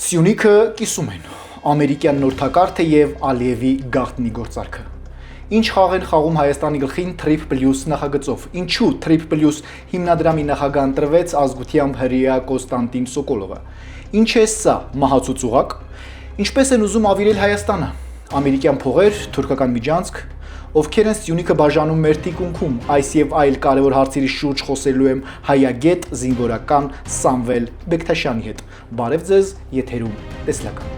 Սյունիքը կիսում են, ամերիկյան նորթակարգը և Ալիևի գաղտնի գործարքը։ Ինչ խաղ են խաղում Հայաստանի գլխին Թրիփ+ նախագծով, ինչու Թրիփ+ հիմնադրամի նախագահ ընտրվեց ազգությամբ հրեա Կոստանտին Սոկոլովը, ինչ է սա մահացու ծուղակ, ինչպես են ուզում ավիրել Հայաստանը, ամերիկյան փողեր, թուրքական միջանցք, ովքեր են Սյունիքը բաժանում մեր թիկունքում, այս և այլ կարևոր հարցերի շուրջ խոսելու եմ հայագետ զինվորական Սամվել Բեկթաշյանի հետ։ Բարև ձեզ, եթերում տեսլական։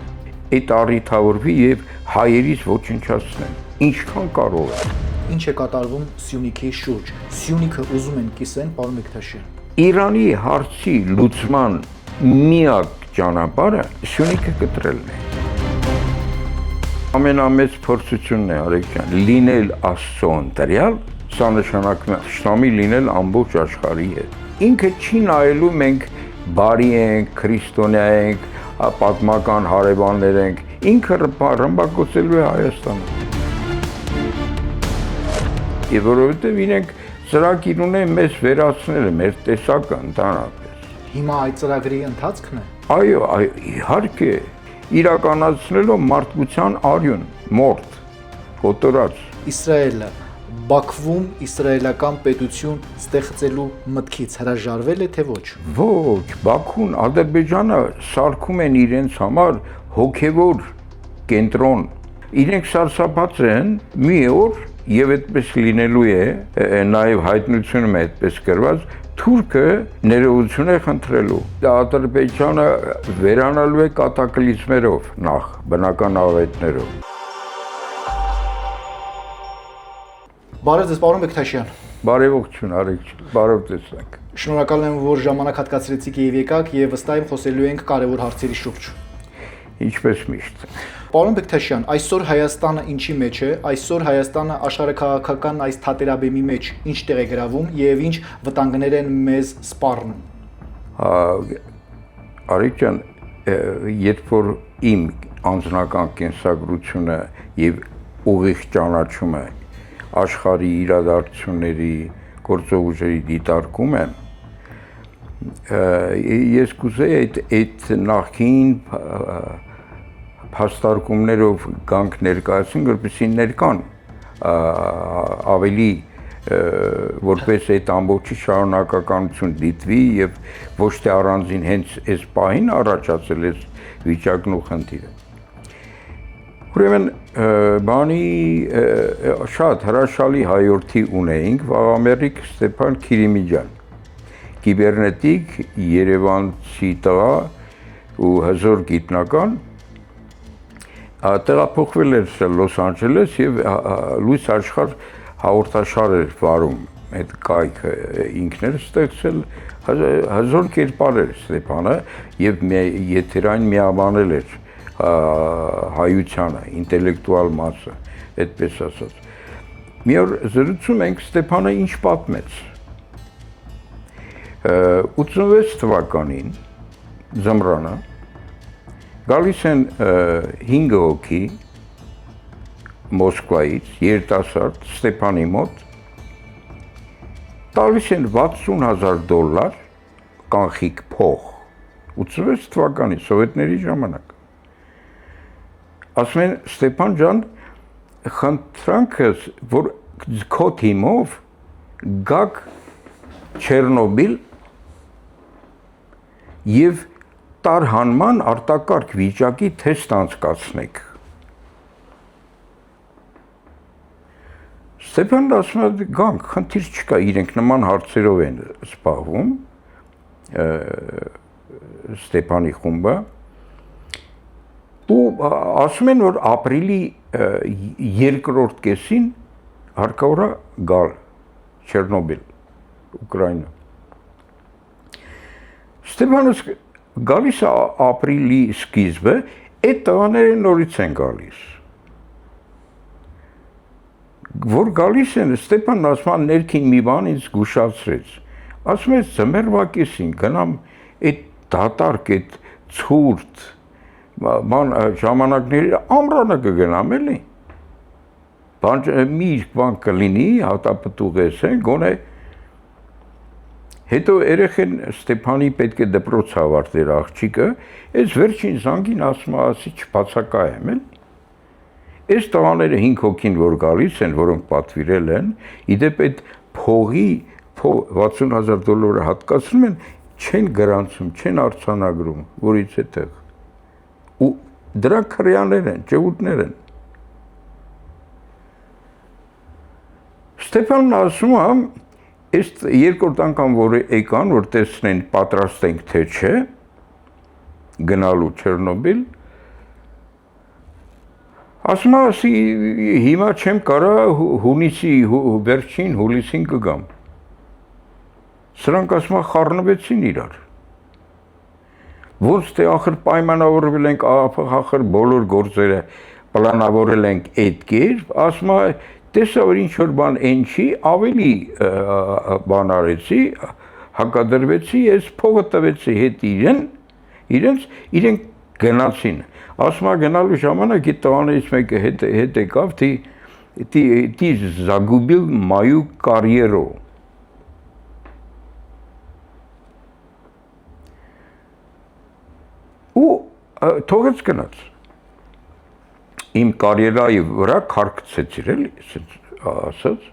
Այդ առիթավորվի եւ հայերից ոչնչացնեն, ինչքան կարող է։ Ինչ է կատարվում Սյունիքի շուրջ։ Սյունիքը ուզում են կիսեն, պարոն Բեկթաշյան։ Իրանի հարցի լուծման միակ ճանապարհը Սյունիքը կտրելն է։ Ամենամեծ փորձությունն է Արեգ ջան, լինել Աստծո ընտրյալ, սա նշանակում է շնամի լինել ամբողջ աշխարհի հետ։ Ինքը չի նայելու մենք բարի ենք, քրիստոնյա ենք, պատմական հարևաններ ենք, ինքը ռմբակոծելու է Հայաստանը։ Եվ որովհետև իրենք ծրագիր ունեն մեզ վերացնել մեր տեսակը ընդհանրապես։ Հիմա այդ ծրագրի ընթացքն է։ Այո, իհարկե, իրականացնելով մարդկության արյուն, մորթ, կոտորած։ Իսրայելը Բաքվում իսրայելական պետություն ստեղծելու մտքից հրաժարվել է թե ոչ։ Ոչ, Բաքուն, Ադրբեջանը սարքում են իրենց համար հոգևոր կենտրոն։ Իրենք սարսափած են մի օր եւ այդպես լինելու է, նաեւ հայտնությունում է այդպես գրված, թուրքը ներողություն է խնդրելու։ Ադրբեջանը վերանալու է կատակլիզմերով նախ, բնական աղետներով։ Բարև ձեզ, պարոն Բեկթաշյան։ Բարեողջույն, Արեգ, բարև տեսանք։ Շնորհակալ եմ, որ ժամանակ հատկացրեցիք եւ եկաք եւ վստահ եմ խոսելու ենք կարևոր հարցերի շուրջ։ Ինչպես միշտ։ Պարոն Բեկթաշյան, այսօր Հայաստանը ինչի մեջ է, այսօր Հայաստանը աշխարհաքաղաքական այս թատերաբեմի մեջ ինչ տեղ է գրավում եւ ինչ վտանգներ են մեզ սպառնում։ Արեգ ջան, երբ որ իմ անձնական կենսագրությունը եւ ուղիղ ճանաչումը աշխարհի իրադարձությունների, գործողությունների դիտարկում եմ, ես կուզեի այդ նախին փաստարկումներով գանք ներկայացին, որպեսզի ներկան ավելի որպես այդ ամբողջի շարունակականություն դիտվի եւ ոչ թե առանձին հենց այս պահին առաջացել այս վիճակն ու խնդիրը։ Ուրեմն բանի շատ հրաշալի հայորդի ունեինք Վաղամերիկ Ստեփան Քիրիմիջյան, կիբերնետիկ երևանցի տղա ու հզոր գիտնական, տեղափոխվել էր Լոս Անջելես եւ լույս աշխարհ հաղորդաշար էր վարում, այդ կայքը ինքն էր ստեղծել, հզոր կերպար էր Ստեփանը եւ եթերային միաբանել էր հայությանը, ինտելեկտուալ մասը, այդպես ասած։ Մի օր զրուցում ենք, Ստեփանը ինչ պատմեց։ 86 թվականին ձմռանը գալիս են 5 հոգի Մոսկվայից, երիտասարդ Ստեփանի մոտ, տալիս են $60,000 կանխիկ փող, 86 թվականի սովետների ժամանակ։ Ասում են Ստեփան ջան, խնդրանքս, որ քո թիմով գաք Չեռնոբիլ եւ տարհանման արտակարգ վիճակի թեստ անցկացնեք։ Ստեփանն ասում է գանք, խնդիր չկա, իրենք նման հարցերով են զբաղվում, Ստեփանի խումբը, ու ասում են, որ ապրիլի 2-րդ կեսին հարկավոր է գալ Չեռնոբիլ, Ուկրաինա։ Ստեփանը գալիս է ապրիլի սկիզբը, այդ տղաները նորից են գալիս։ Որ գալիս են, Ստեփանն ասում է ներքին մի բան ինձ զգուշացրեց։ Ասում է ձմեռվա կեսին գնամ այդ դատարկ, այդ ցուրտ ժամանակների ամռանը կգնամ էլի։ Մի բան կլինի, հատապտուղ ես են, գոնե Հետո երեխեն Ստեփանի պետք է դպրոց ավարտեր աղջիկը, այս վերջին զանգին ասում ասի չբացակայեմ էլ։ Այս տղաները 5 հոգին որ գալիս են, որոնք պատվիրել են, իդեպ այդ փողի $60,000 հատկացնում են, չեն գրանցում, չեն արձանագրում, որից է տեղ։ Ու դրանք քրեաներ են, ջհուդներ են։ Ստեփանն ասում է, այս երկրորդ անգամ որ եկան, որ տեսնեն պատրաստ ենք թե չէ, գնալու Չեռնոբիլ, ասում ասի հիմա չեմ կարա հունիսի վերջին հուլիսին կգամ։ Սրանք ասում խառնվեցին իրար։ Ոնց թե ախր պայմանավորվել ենք, ախր բոլոր գործերը պլանավորել ենք այդ կերպ, ասում տեսա որ ինչ որ բան այն չի, ավելի բան արեցի, հակադրվեցի, ես փողը տվեցի հետ իրենց գնացին։ Ասում գնալու ժամանակ այդ տղաներից մեկը հետ եկավ, ты загубил мою карьеру։ Ու թողեց գնաց։ Իմ կարիերայի վրա քարկցեցիր էլի, ասած։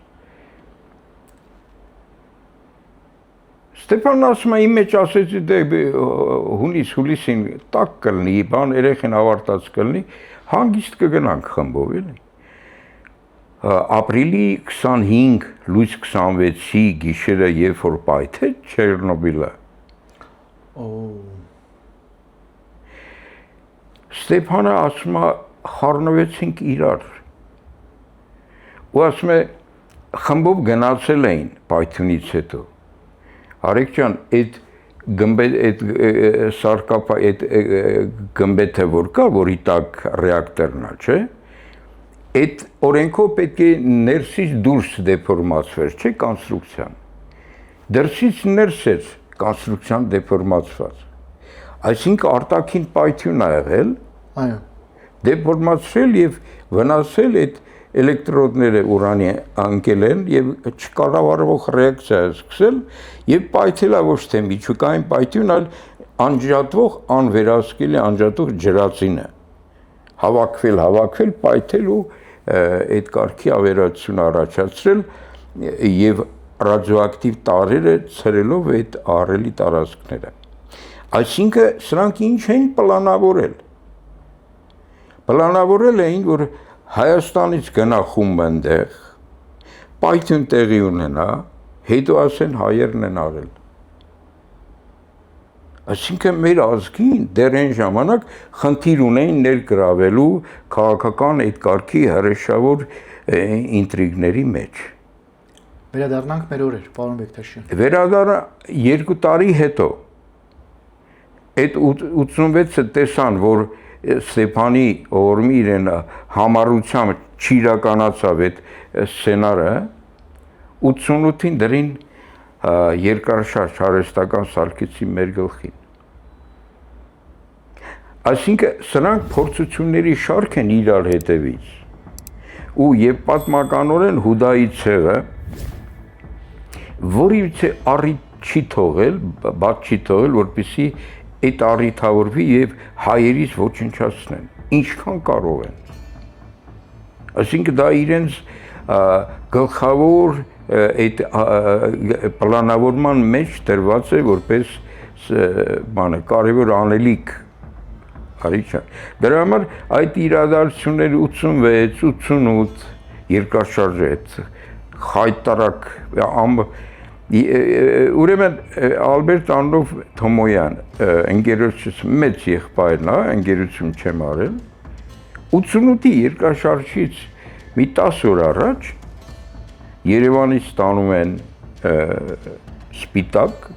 Ստեփանն ասում է իմ մեջ ասեցի դե հունիսին տակ կլինի, բան երեխեն ավարտած կլինի, հանգիստ կգնանք խմբով էլի։ Ապրիլի 25, լույս 26-ի գիշերը երբ որ պայթեց Չեռնոբիլը։ Ստեփանը ասում է խառնվեցինք իրար։ Ու ասում է խմբով գնացել էին պայթյունից հետո։ Արեգ ջան, այդ սարկապա այդ գմբեթը որ կա, որի տակ ռեակտորն է, չէ՞։ Այդ օրենքով պետք է ներսից դուրս դեֆորմացվեր, չէ՞, կոնստրուկցիան։ Դրսից ներս էր կոնստրուկցիան դեֆորմացված։ Այսինքն արտաքին պայթյուն ա եղել։ Այո։ Դեֆորմացրել եւ վնասել այդ էլեկտրոդները ուրանի անկել են եւ չկառավարվող ռեակցիա սկսել եւ պայթելա ոչ թե միջուկային պայթյուն, այլ անջատվող, անվերահսկելի անջատող ջրածինը հավաքվել, պայթել ու այդ կարգի ավերածություն առաջացրել եւ ռադիոակտիվ տարրերը ցրելով այդ ահռելի տարածքները։ Այսինքն սրանք ինչ են պլանավորել։ Պլանավորել էին, որ Հայաստանից գնա խումբ այնտեղ, պայթյուն տեղի ունենա, հետո ասեն հայերն են արել։ Այսինքն մեր ազգին դեռ այն ժամանակ խնդիր ունեին ներգրավելու քաղաքական այդ կարգի հրեշավոր ինտրիգների մեջ։ Վերադառնանք մեր օրեր, պարոն Բեկտաշյան։ Վերադառնա 2 տարի հետո այդ 86-ը տեսան, որ Ստեփանի օրմի իրեն համառությամբ չիրականացավ այդ սցենարը, 88-ին դրին երկարաշարժ հարստական սարքեցի մեր գլխին։ Այսինքն սրանք փորձությունների շարք են իրար հետևից։ Ու եւ պատմականորեն Հուդայի ցեղը, որից առիթ չի թողել, բաց չի թողել, որպեսզի այդ առիթավորվի եւ հայերից ոչնչացնեն, ինչքան կարող են։ Այսինքն դա իրենց գլխավոր այդ պլանավորման մեջ դրված է որպես բանը կարևոր անելիք արիչա։ Դրա համար այդ իրադարձությունները 86, 88 երկրաշարժը այդ խայտարակ ուրեմն Ալբերտ Աննով Թոմոյան ընկերոջս մեծ եղբայրն է, ընկերություն չեմ արել 88-ի երկրաշարժից մի 10 օր առաջ Երևանից ստանում են սպիտակ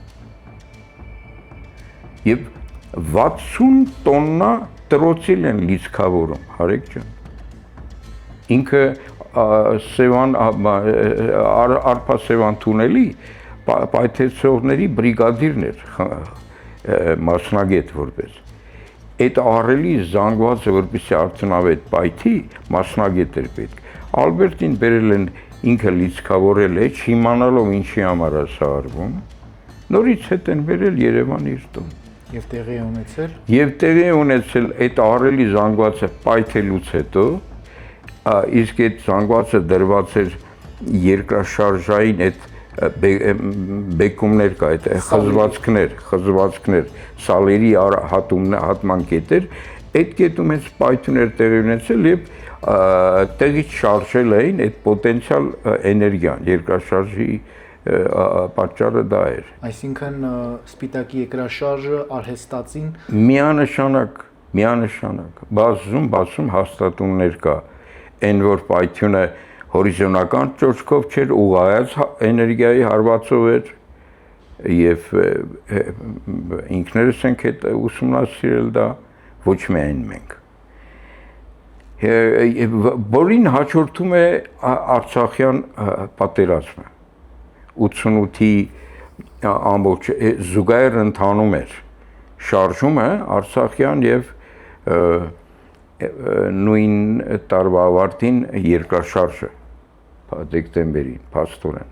եւ 60 տոննա տրոցիլ են լիցքավորում, Հարեկ ջան։ Ինքը Սևան Արփա Սևան թունելի պայթեցողների բրիգադիրն էր, մասնագետ որպես։ Այդ ահռելի զանգվածը որպեսզի արդյունավետ պայթի, մասնագետ էր պետք։ Ալբերտին բերել են ինքը լիցքավորել է, չիմանալով ինչի համար է սա արվում։ նորից հետ են վերել Երևան իր տուն։ Եվ տեղի է ունեցել։ Եվ տեղի է ունեցել այդ ահռելի զանգվածը պայթելուց հետո, իսկ այդ զանգվածը դրված էր երկրաշարժային այդ բեկումներ կա, այդ խզվածքներ, սալերի հատման կետեր, այդ կետում հենց պայթյուններ տեղի ունեցել եւ տեղից շարժել էին այդ պոտենցիալ էներգիան, երկրաշարժի պատճառը դա էր։ Այսինքն սպիտակի երկրաշարժը արհեստացին միանշանակ բացում հաստատումներ կա, այն որ պայթյունը հորիզոնական ճոճքով չէր, ուղղայաց էներգիայի հարվածով էր եւ ինքներս ենք այդ ուսումնասիրել դա, ոչ միայն մենք։ Բոլորին հաջորդում է Արցախյան պատերազմը 88-ի ամբողջ զուգահեռ ընթանում էր շարժումը Արցախյան եւ նույն տարվա ավարտին երկրաշարժը դեկտեմբերին փաստորեն։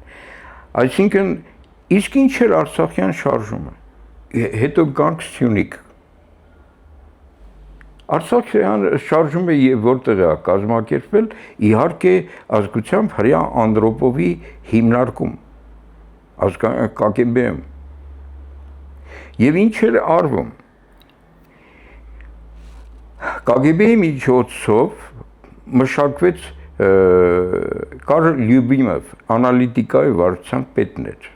Այսինքն իսկ ինչ էր Արցախյան շարժումը։ Հետո գանք Սյունիք։ Արցախյան շարժումը եւ որտեղ է կազմակերպվել, իհարկե ազգությամբ հрья Անդրոպովի հիմնարկում ԿԳԲ-ում։ Եվ ինչ էր արվում։ ԿԳԲ-ի միջոցով մշակվեց Կարլ Լյուբիմով, անալիտիկայի վարչության պետն էր,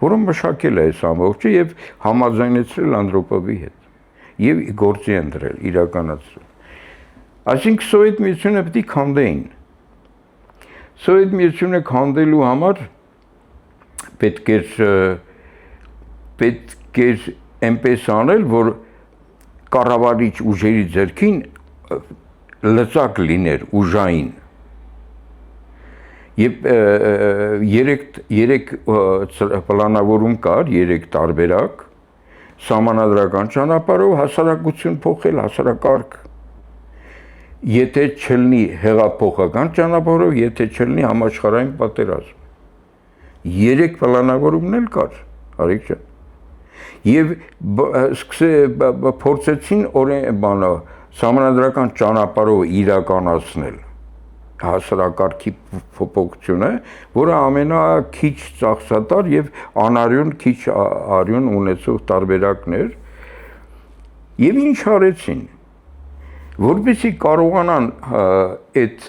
որը մշակել է այս ամբողջը եւ համաձայնեցրել Անդրոպովի հետ եւ գործի ընտրել, իրականացրել։ Այսինքն Սովետ միությունը պետք է քանդեին։ Սովետ միությունը քանդելու համար պետք էր այնպես անել, որ կառավարիչ ուժերի ձեռքին լծակ լիներ ուժային։ Եվ երեք պլանավորում կար, երեք տարբերակ, սահմանադրական ճանապարհով հասարակություն փոխել, հասարակարգ։ Եթե չլինի հեղափոխական ճանապարհով, եթե չլինի համաշխարհային պատերազմ։ Երեք պլանավորումն էլ կար, Արեգ ջան։ Եվ փորձեցին սահմանադրական ճանապարհով իրականացնել հասարակարգի փոփոխությունը, որը ամենաքիչ ծախսատար եւ անարյուն քիչ արյուն ունեցող տարբերակներ, եւ ինչ արեցին, որպեսզի կարողանան այդ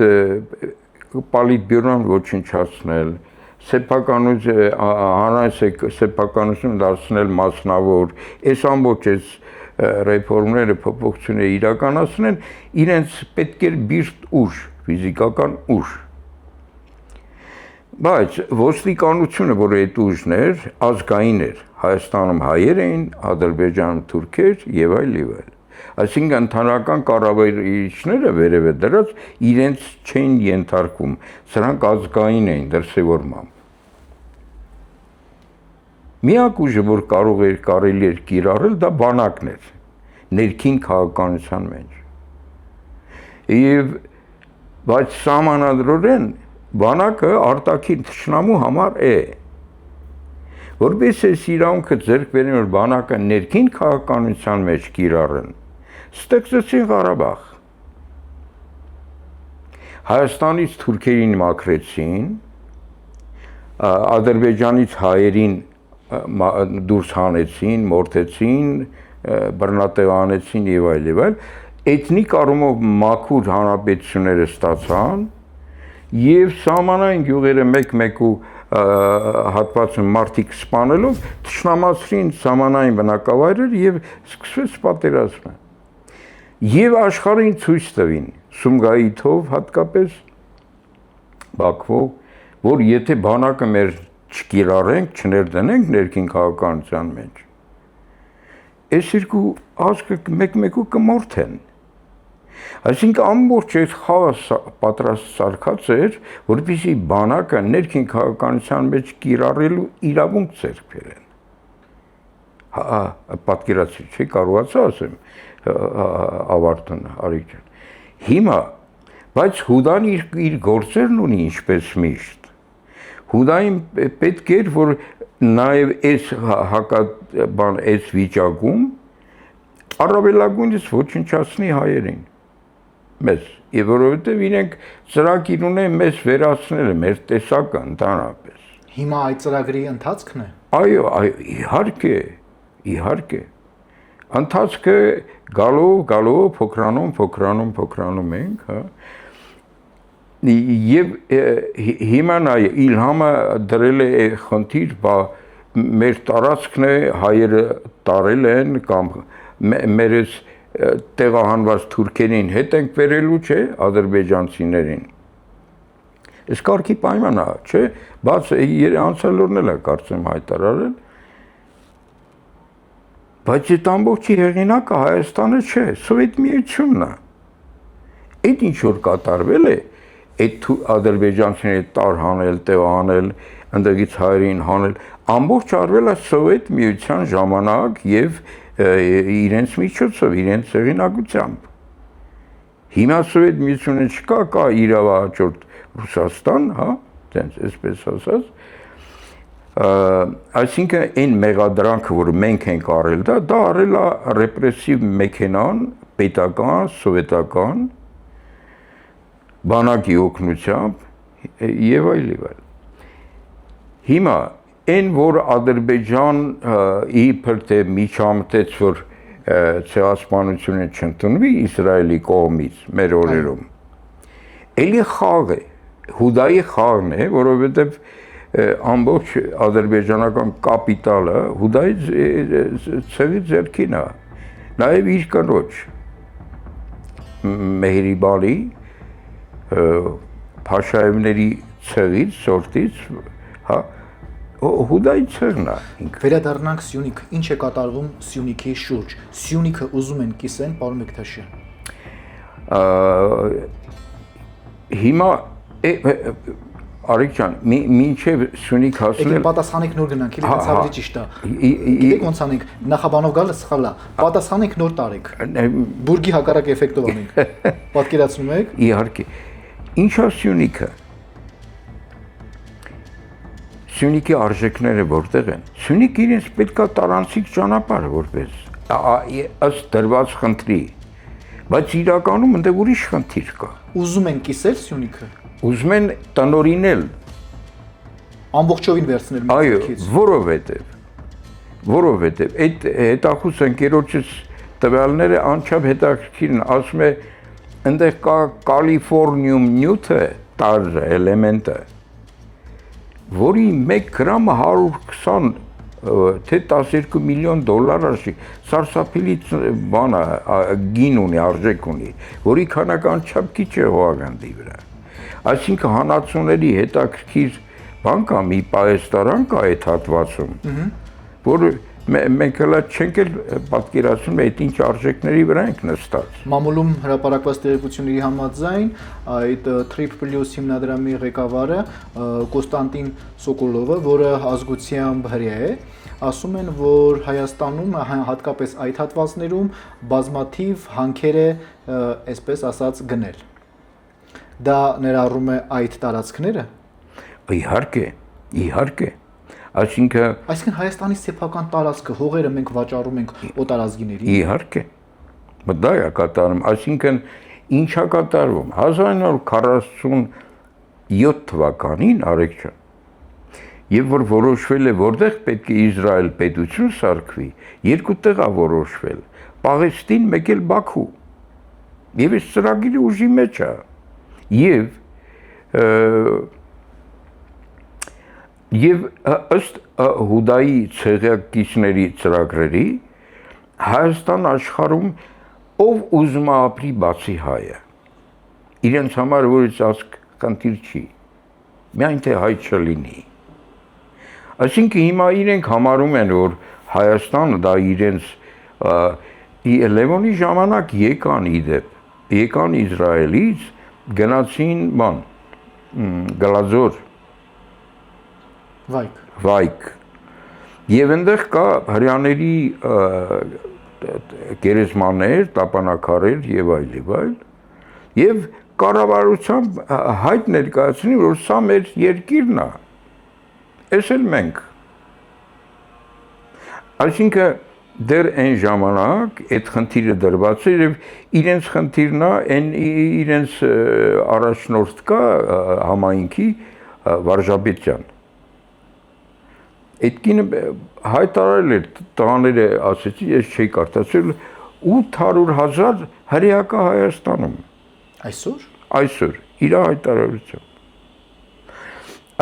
պոլիտբյուրոն ոչնչացնել, սեփականություն դարձնել մասնավոր, այս ամբողջ այս ռեֆորմները փոփոխությունները իրականացնեն, իրենց պետք էր բիրտ ուժ, ֆիզիկական ուժ։ Բայց ոստիկանությունը, որ այդ ուժն էր, ազգային էր, Հայաստանում հայեր էին, Ադրբեջանում թուրքեր եւ այլ։ Այսինքն ընդհանրական կառավարիչները վերևը դրած իրենց չեն ենթարկվում, սրանք ազգային էին դրսևորմամբ։ Միակ ուժը, որ կարելի էր կիրառել, դա բանակն էր, ներքին քաղաքականության մեջ։ Եվ բայց սահմանադրորեն բանակը արտաքին թշնամու համար է։ Որպես այս իրավունքը ձեռք բերեն, որ բանակը ներքին քաղաքականության մեջ կիրառեն, ստեղծեցին Ղարաբաղ։ Հայաստանից թուրքերին մաքրեցին, Ադրբեջանից հայերին դուրս հանեցին, մորթեցին, բռնատեղանեցին եւ այլ, էթնիկ առումով մաքուր հանրապետությունները ստացան եւ սահմանային գյուղերը մեկ-մեկու հատվածում մարդիկ սպանելով թշնամացրին սահմանային բնակավայրեր եւ սկսվեց պատերազմը։ Եվ աշխարհին ցույց տվին, Սումգայիթով հատկապես Բաքվով, որ եթե բանակը մեր չկիրառենք, չներդնենք ներքին քաղաքականության մեջ, այս երկու ազգը մեկ-մեկու կմորթեն։ Այսինքն ամբողջ այդ խաղը պատրաստ սարքած էր, որպեսզի բանակը ներքին քաղաքականության մեջ կիրառելու իրավունք ձեռք բերեն։ Պատկերացրի, չի կարողացա ասեմ ավարտուն Արեգ ջան։ Հիմա, բայց Հուդան իր գործերն ունի ինչպես միշտ։ Հուդային պետք էր, որ Նաև այս բան այս վիճակում առավելագույնս ոչնչացնի հայերին մեզ, եւ որովհետեւ իրենք ծրագիր ունեն մեզ վերացնել մեր տեսակը ընդհանրապես։ Հիմա այդ ծրագրի ընթացքն է։ Այո, իհարկե։ Ընթացքը գալով փոքրանում ենք, հա։ Եվ հիմա նայ Իլհամը դրել է խնդիր, մեր տարածքն է, հայերը տարել են կամ մերս տեղահանված թուրքերին հետ ենք վերելու, չէ, ադրբեջանցիներին։ Այս կարգի պայմանն է, չէ, բայց անցյալ օրն էլ է կարծեմ հայտարարել, բայց այդ ամբողջի հեղինակը Հայաստանը չէ, Սովետ Միությունն է։ Այդ ինչ որ կատարվել է, այդ ադրբեջանցիների տար հանել, տեղահանել, ընդդեղից հայերին հանել, ամբողջ արվել է Սովետ Միության ժամանակ եւ իրենց միջոցով, իրենց հեղինակությամբ։ Հիմա Սովետ Միությունը չկա, կա իրավահաջորդ Ռուսաստան, հա, տենց այսպես ասած, այսինքն այն մեղադրանքը, որ մենք ենք արել, դա արել է ռեպրեսիվ մեքենան, պետական, սովետական, բանակի օգնությամբ եւ այլ։ Հիմա այն որ Ադրբեջան իբր թե միջամտեց, որ ցեղասպանությունը չընդունվի Իսրայելի կողմից մեր օրերում, էլի խաղ է, Հուդայի խաղն է, որովհետեւ ամբողջ ադրբեջանական կապիտալը Հուդայի ցեղի ձեռքին է, նաեւ իր կնոջ Մեհրիբալի Փաշաևների ցեղից, սորտից, հա, Հուդայի ցեղն է ինքը։ Վերադառնանք Սյունիք, ինչ է կատարվում Սյունիքի շուրջ։ Սյունիքը ուզում են կիսեն, պարոն Մեկթաշյան։ Հիմա Արեգ ջան, մինչև Սյունիք հասնել։ Եկեք պատասխանեք նոր գնանք, իլի ցավի ճիշտ է։ Գիտեք ոնց անենք, նախաբանով գալը սխալ է։ Պատասխանեք նոր տարեք։ Բուրգի հակառակ էֆեկտով անենք։ Պատկերացնում եք։ Իհարկե։ Ինչա Սյունիքը։ Սյունիքի արժեքները որտեղ են։ Սյունիքը իրենց պետքա տարանցիկ ճանապարհ որպես ըստ դրված խնդրի, բայց իրականում այնտեղ ուրիշ խնդիր կա։ Ուզում են կիսել Սյունիքը։ Ուզում են տնօրինել։ Ամբողջովին վերցնել մեկից։ Այո, որովհետև այդ հետախուզ ընկերոջս տվյալները անչափ հետաքրքիր են, ասում է այնտեղ կա կալիֆոռնիում նյութը, տարրը, էլեմենտը, որի 1 գրամը 120 թե 12 միլիոն դոլար արժի, սարսափելի բան է, գին ունի, արժեք ունի, որի քանական չափ քիչ է հողագանդի վրա։ Այսինքն հանածուների հետաքրքիր բան կա, մի պահեստարան կա այդ հատվածում, որ մենք հələ չենք էլ պատկերացնում այդ ինչ արժեքների վրա ենք նստած։ Մամուլում հրապարակված տեղեկությունների համաձայն այդ Trip+ հիմնադրամի ղեկավարը Կոստանտին Սոկոլովը, որը ազգությամբ հրեա է, ասում են, որ Հայաստանում հատկապես այդ հատվածներում բազմաթիվ հանքեր է, այսպես ասած, գնել։ Դա ներառում է այդ տարածքները։ Իհարկե։ Այսինքն Հայաստանի սեփական տարածքը, հողերը մենք վաճառում ենք օտարազգիներին։ Իհարկե։ Դա է կատարում, այսինքն ինչա կատարվում 1947 թվականին Արեգ ջան, եւ որ որոշվել է որտեղ պետք է Իսրայել պետություն սարքվի, երկու տեղ է որոշվել, Պաղեստին, մեկ էլ Բաքու։ Եվ այս ծրագիրը ուժի մեջ է։ Եվ ըստ Հուդայի ցեղակիցների ծրագրերի Հայաստան աշխարհում ով ուզում է ապրի բացի հայը։ Իրենց համար որից ասք խնդիր չի։ Միայն թե հայ չլինի։ Այսինքն հիմա իրենք համարում են, որ Հայաստանը դա իրենց Լևոնի ժամանակ եկան Իսրայելից, գնացին Գլազոր Վայք։ Եվ այնտեղ կա հրեաների գերեզմաններ, տապանակարեր եւ այլ։ Եվ կառավարությամբ հայտ ներկայացնի, որ սա մեր երկիրն է։ Էս էլ մենք Այսինքն դեռ այն ժամանակ այդ խնդիրը դրված էր եւ իրենց խնդիրն է այն իրենց առաջնորդ կա համայնքի Վարժաբեդյան։ Այդ կինը հայտարարել էր տղաները ասեցի ես չէի կարդացել 800,000 հրեակա Հայաստանում այսօր իր հայտարարությամբ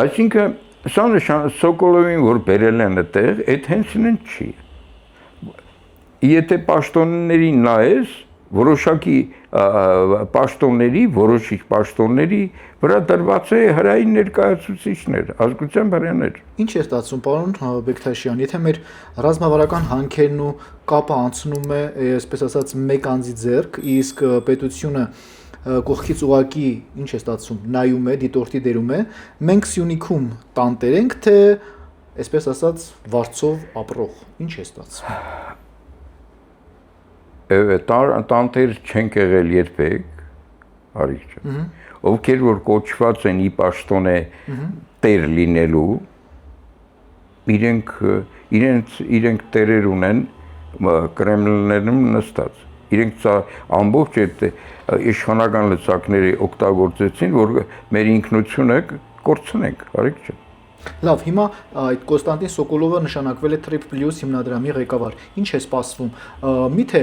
այսինքն սա նշան Սոկոլովին որ բերել են այդտեղ այդ հենց ինձ չի եթե պաշտոններին նայես որոշակի պաշտոնների որոշիչ պաշտոնների վրա դրված է հրային ներկայացուցիչներ ազգության հրեաներ Ինչ է ստացվում պարոն Բեկթաշյան եթե մեր ռազմավարական հանքերն ու կապը անցնում է այսպես ասած մեկ անձի ձեռք իսկ պետությունը կողքից ուղակի ինչ է ստացվում նայում է դիտորդի դերում է մենք Սյունիքում տանտեր ենք թե այսպես ասած վարձով ապրող ինչ է ստացվում տանտեր չենք եղել երբեք արիք ջան ովքեր որ կոչված են ի պաշտոնե տեր լինելու իրենք տերեր ունեն Կրեմլներում նստած իրենք ամբողջ այդ իշխանական լծակները օգտագործեցին որ մեր ինքնությունը կորցնենք արիք ջան Լավ, հիմա այդ Կոստանտին Սոկոլովը նշանակվել է Trip Plus հիմնադրամի ղեկավար։ Ինչ է սպասվում։ Միթե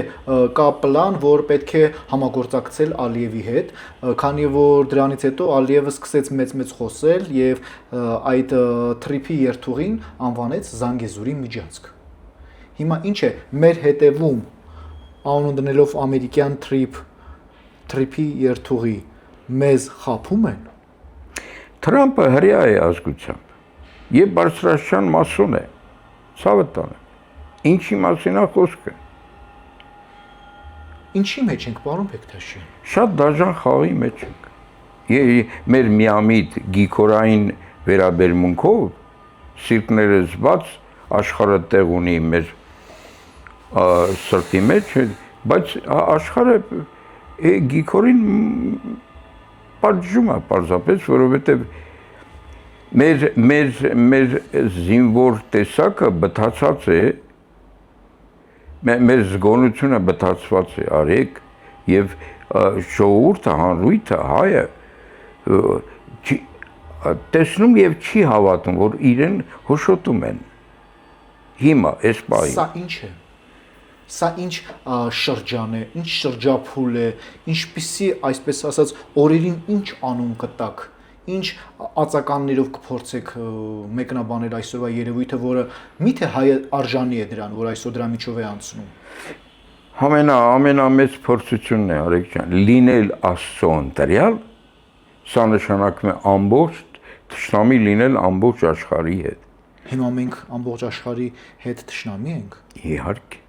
կա պլան, որ պետք է համագործակցել Ալիևի հետ, քանի որ դրանից հետո Ալիևը սկսեց մեծ խոսել եւ այդ Trip-ի երթուղին անվանեց Զանգեզուրի միջանցք։ Հիմա ինչ է մեր հետևում անուն դնելով ամերիկյան Trip-ի երթուղի մեզ խափում են։ Թրամփը հրեա է ազգությամբ Եվ բարձրաստիճան մասոն է, ցավը տանը, ինչի մասին է խոսքը։ Ինչի մեջ ենք, պարոն Բեկթաշյան։ Շատ դաժան խաղի մեջ ենք։ Մեր միամիտ գիքորային վերաբերմունքով սիրտները զբաց աշխարհը տեղ ունի մեր սրտի մեջ, բայց աշխարհը գիքորին պատժում է պարզապես, որովհետև մեր զինվոր տեսակը բթացած է մեր զգոնությունը բթացված է արեք եւ ժողովուրդը հանրույթը հայը տեսնում եւ չի հավատում որ իրեն հոշոտում են հիմա այս պահին Սա ինչ է Սա ինչ շրջան է ինչ շրջափուլ է ինչպիսի այսպես ասած օրերին ինչ անուն կտակ Ինչ ածականներով կփորձեք մեկնաբանել այսօրվա երևույթը, որը միթե հայը արժանի է դրան, որ այսօր դրա միջով է անցնում։ Ամենամեծ փորձությունն է, Արեգ ջան, լինել Աստծո ընտրյալ, սա նշանակում է ամբողջ թշնամի լինել ամբողջ աշխարհի հետ։ Հիմա մենք ամբողջ աշխարհի հետ թշնամի ենք։ Իհարկե։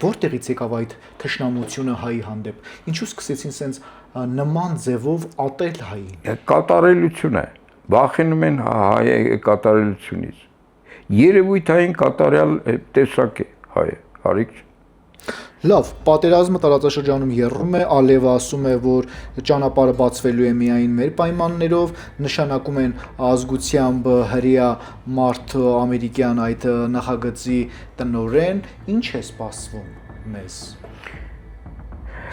Որտեղից եկավ այդ թշնամությունը հայի հանդեպ։ Ինչու սկսեցին սենց նման ձևով ատել հային։ Կատարելություն է։ Վախենում են հայ կատարելությունից։ Երևույթային կատարյալ տեսակ է հայը, արիք։ Լավ, պատերազմը տարածաշրջանում եռում է, Ալիևը ասում է, որ ճանապարհը բացվելու է միայն մեր պայմաններով, նշանակում են ազգությամբ հրեա մարդ ամերիկյան այդ նախագծի տնօրեն, ինչ է սպասվում մեզ։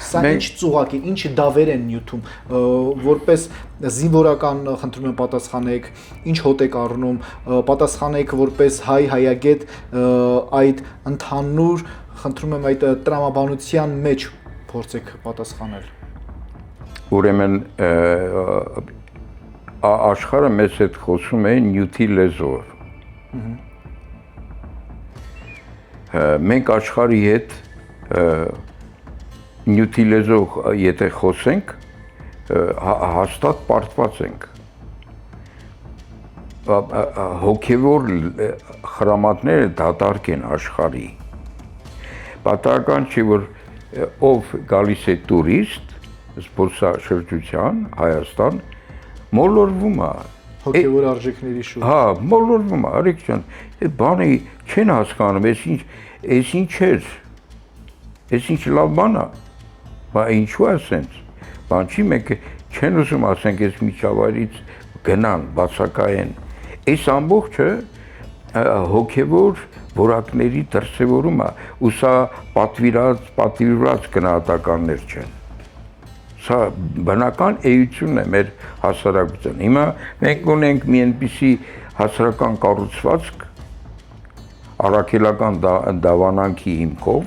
Սա ինչ ծուղակ է, ինչ դավեր են նյութում, որպես զինվորական խնդրում եմ պատասխանեք, ինչ հոտ եք առնում, պատասխանեք որպես հայ հայագետ այդ ընդհանուր խնդրում եմ այդ տրամաբանության մեջ փորձեք պատասխանել։ Ուրեմն աշխարհը մեզ հետ խոսում է նյութի լեզվով։ Մենք աշխարհի հետ նյութի լեզվով եթե խոսենք, հաստատ պարտված ենք։ Հոգևոր խրամատները դատարկ են աշխարհի։ Պատահական չի, որ ով գալիս է տուրիստ, զբոսաշրջության, Հայաստան, մոլորվում է։ Հոգևոր արժեքների շուրջ։ Հա, մոլորվում է, Արեգ ջան, այդ բանը չեն հասկանում, այս ինչ էր, այս ինչ լավ բան է, բայց ինչու է սենց, բան չի, մենք չեն ուզում ասենք այս միջավայրից գնան, բացակայեն, այս ամբողջը հոգևոր որակների դրսևորումը, ու սա պատվիրված գնահատականներ չեն։ Սա բնական էություն է մեր հասարակության։ Հիմա մենք ունենք մի այնպիսի հասարակական կառուցվածք առաքելական դավանանքի հիմքով,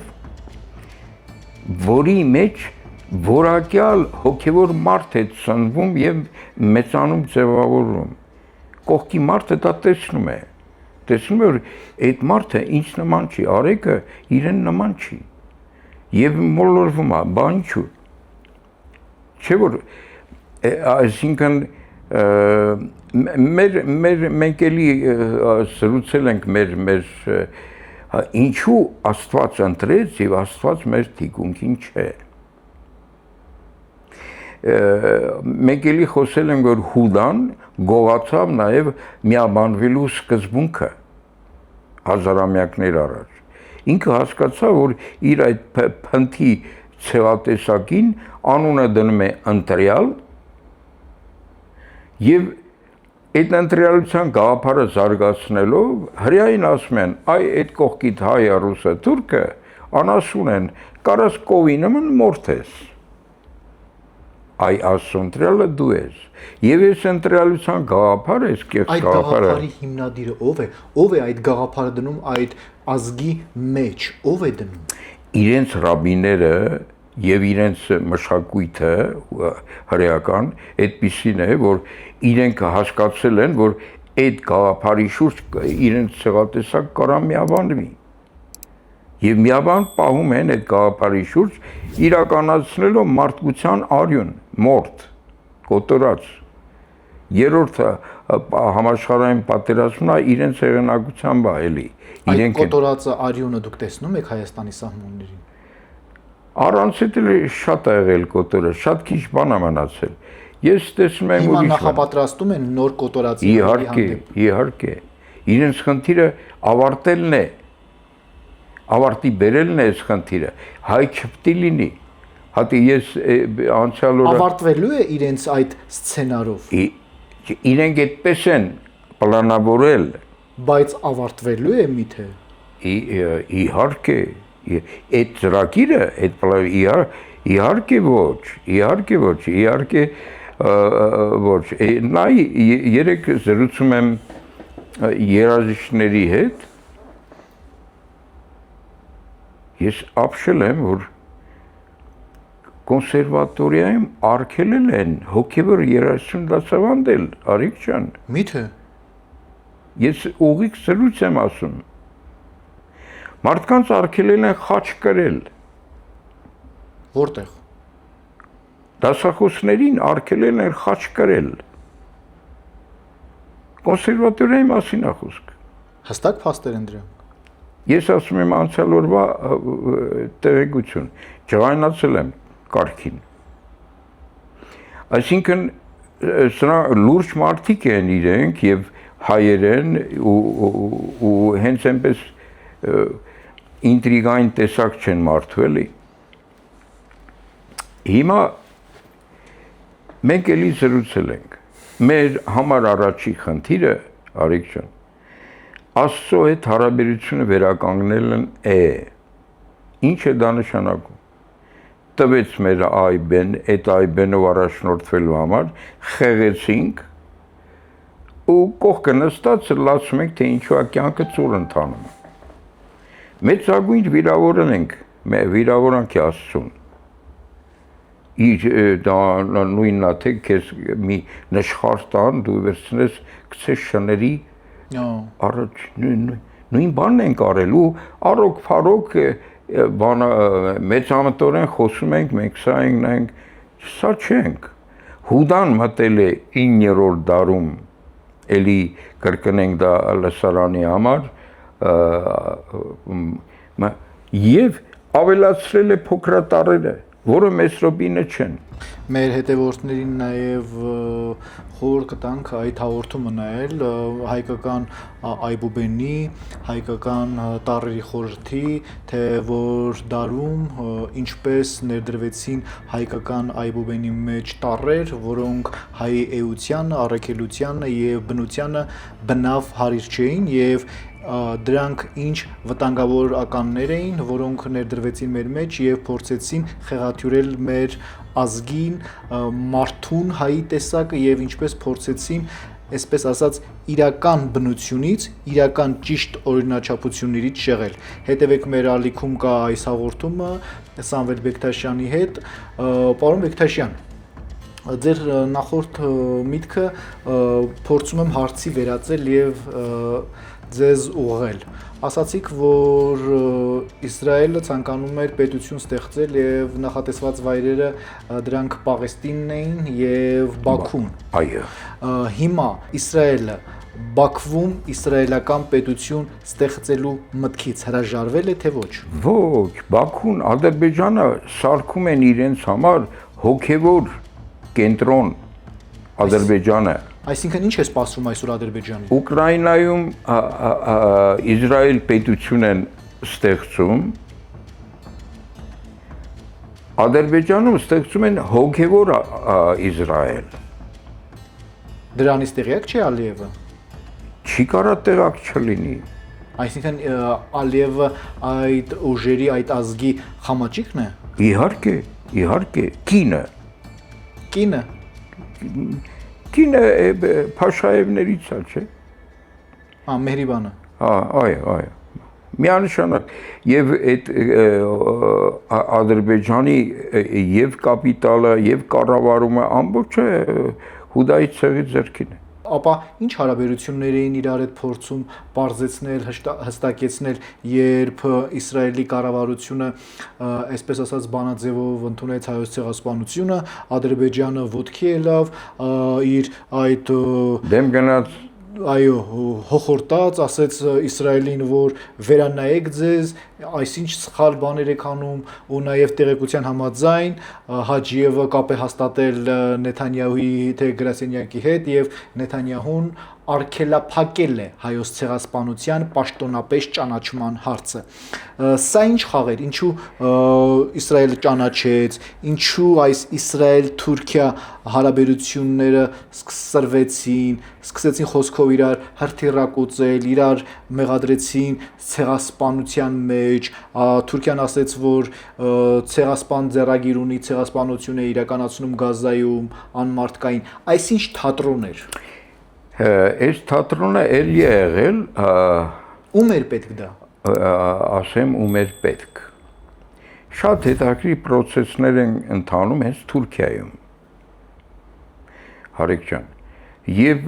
որի մեջ որակյալ հոգևոր մարդ է ծնվում եւ մեծանում ձևավորվում։ Կողքի մարդը դա տեսնում է, որ այդ մարդը ինձ նման չի, արեկը իրեն նման չի։ Եվ մոլորվում է, բան ինչու։ Չէ՞ որ այսինքն մենք էլի զրուցել ենք մեր ինչու Աստված ընտրեց եւ Աստված մեր թիկունքին չէ։ Մենք էլի խոսել ենք, որ Հուդան գողացավ նաև միաբանվելու սկզբունքը հազարամյակներ առաջ։ Ինքը հասկացավ, որ իր այդ փնթի ցեղատեսակին անունը դնում է ընտրյալ եւ այդ ընտրյալության գաղափարը զարգացնելով հրեային ասում են, այ այդ կողքիդ հայը, ռուսը, թուրքը անասուն են, կարաս կովի նման մորթ ես։ Այ Աստծո ընտրյալը դու ես։ Եվ այս ընտրյալության գաղափարը, այս կեղծ այդ գաղափարը։ գաղափարի հիմնադիրը ով է։ Ով է այդ գաղափարը դնում այդ ազգի մեջ։ Ով է դնում։ Իրենց ռաբիները եւ իրենց մշակույթը հրեական այդպիսին է, որ իրենք հասկացել են, որ այդ գաղափարի շուրջ իրենց ցեղատեսակ կարա միաբանվի։ Եվ միաբան պահում են այդ գաղափարի շուրջ իրականացնելով մարդկության արյուն, մորթ, կոտորած։ Երրորդ համաշխարհային պատերազմն է իրենց հեղինակությամբ էլի։ Այդ կոտորածը արյունը դուք տեսնում եք Հայաստանի սահմաններին։ Առանց էլ շատ է եղել կոտորը, շատ քիչ բան է մնացել։ Ես տեսնում եմ ուրիշ նախապատրաստում են նոր կոտորածի իհարկե։ Իրենց խնդիրը ավարտելն է։ Ավարտի բերելն է այս խնդիրը, հայ չպետք է լինի։ Հատի ես անցյալ օրը ավարտվելու է իրենց այդ սցենարով։ Իրենք այդպես են պլանավորել, բայց ավարտվելու է միթե։ Իհարկե, այդ ծրագիրը, իհարկե ոչ։ Նայ երեք զրուցում եմ երաժիշտների հետ, ես ապշել եմ, որ կոնսերվատորիայում արգելել են հոգևոր երաժշտություն դասավանդել, Արիկ ջան։ Միթե։ Ես ուղիղ զրույց եմ ասում։ Մարդկանց արգելել են խաչ կրել։ Որտեղ։ Դասախոսներին արգելել են խաչ կրել։ Կոնսերվատորիայի մասին է խոսք։ Հստակ փաստեր են դրանք։ Ես ասում եմ անցյալ օրվա տեղեկություն, ջղայնացել եմ կարգին։ Այսինքն սրա լուրջ մարդիկ են իրենք եւ հայեր են ու հենց այնպես ինտրիգային տեսակ չեն մարդու էլի։ Հիմա մենք էլի զրուցել ենք։ Մեր համար առաջի խնդիրը, Արիկ ջան, Աստծո հետ հարաբերությունը վերականգնելն է։ Ինչ է դա նշանակում։ Տվեց մեր այբեն, այդ այբենով առաջնորդվելու համար, խեղեցինք ու կողքը նստած լացում ենք, թե ինչու է կյանքը ծուր ընթանում։ Մեծագույն վիրավորանք է Աստծուն։ Իր դա նույնն է, թե քեզ մի նշխար տան, դու վերցնես գցես շների առաջ նույն բանն ենք արել ու առոք փարոք բանը մեծամտորեն խոսում ենք, մենք սա ենք, նայենք, սա չենք։ Հուդան մտել է 9-րդ դարում, էլի կրկնենք դա լսարանի համար, եւ ավելացրել է փոքրատարերը, որը Մեսրոպինը չեն։ Մեր հետևորդներին նաև խորհուրդ կտանք այդ հաղորդումը նայել հայկական Այբուբենի, հայկական տառերի խորհրդի, թե որ դարում ինչպես ներդրվեցին հայկական Այբուբենի մեջ տառեր, որոնք հայի էությանը, առաքելությանը եւ բնությանը բնավ հարիր չէին եւ դրանք ինչ վտանգավորականներ էին, որոնք ներդրվեցին մեր մեջ եւ փորձեցին խեղաթյուրել մեր ազգին, մարդուն, հայի տեսակը եւ ինչպես փորձեցին, այսպես ասած, իրական բնությունից, իրական ճիշտ օրինաչափություններից շեղել։ Հետևեք մեր ալիքում կա այս հաղորդումը Սամվել Բեկթաշյանի հետ, պարոն Բեկթաշյան, ձեր նախորդ միտքը փորձում եմ հարցի վերածել եւ ձեզ ուղղել։ Ասացիք, որ Իսրայելը ցանկանում էր պետություն ստեղծել եւ նախատեսված վայրերը դրանք Պաղեստինն էին եւ Բաքուն։ Այո։ Հիմա Իսրայելը Բաքվում իսրայելական պետություն ստեղծելու մտքից հրաժարվել է թե ոչ։ Ոչ, Բաքուն, Ադրբեջանը սարքում են իրենց համար հոգևոր կենտրոն Ադրբեջանը։ Այսինքն ինչ է սպասվում այսօր Ադրբեջանին։ Ուկրաինայում Իսրայել պետություն են ստեղծում, Ադրբեջանում ստեղծում են հոգևոր Իսրայել։ Դրանից տեղյակ չէ Ալիևը։ Չի կարա տեղակ չլինի։ Այսինքն Ալիևը այդ ուժերի, այդ ազգի խամաճիկն է։ Իհարկե, կինը Փաշաևներից է, չէ։ Մեհրիբանը։ Այո։ Միանշանակ եւ այդ Ադրբեջանի եւ կապիտալը եւ կառավարումը ամբողջը Հուդայի ցեղի ձեռքին է։ Ապա ինչ հարաբերություններ էին իրար հետ փորձում բարձեցնել, հստակեցնել, երբ Իսրայելի կառավարությունը, այսպես ասած, բանաձևով ընդունեց հայոց ցեղասպանությունը, Ադրբեջանը ոտքի ելավ, իր այդ դեմ գնաց, այո, հոխորտաց, ասեց Իսրայելին, որ վերանայեք ձեզ, այսինչ սխալ բաներ եք անում, ու նաև տեղեկության համաձայն Հաջիևը կապ է հաստատել Նեթանյահուի թե Գրասենյակի հետ եւ Նեթանյահուն արգելափակել է հայոց ցեղասպանության պաշտոնապես ճանաչման հարցը։ Սա ինչ խաղեր, ինչու Իսրայելը ճանաչեց, ինչու այս Իսրայել-Թուրքիա հարաբերությունները սրվեցին, սկսեցին խոսքով իրար հրթիռակոծել, իրար մեղադրեցին ցեղասպանության մեջ, Թուրքիան ասեց, որ ցեղասպան ձեռագիր ունի, ցեղասպանություն է իրականացնում Գազայում, անմարդկային, այսինչ թատրոն էր։ Այս թատրոնը էլի է եղել, ում էր պետք դա։ Ասեմ, ում էր պետք։ Շատ հետաքրքիր process-ներ են ընթանում հենց Թուրքիայում։ Հարիկ ջան, եւ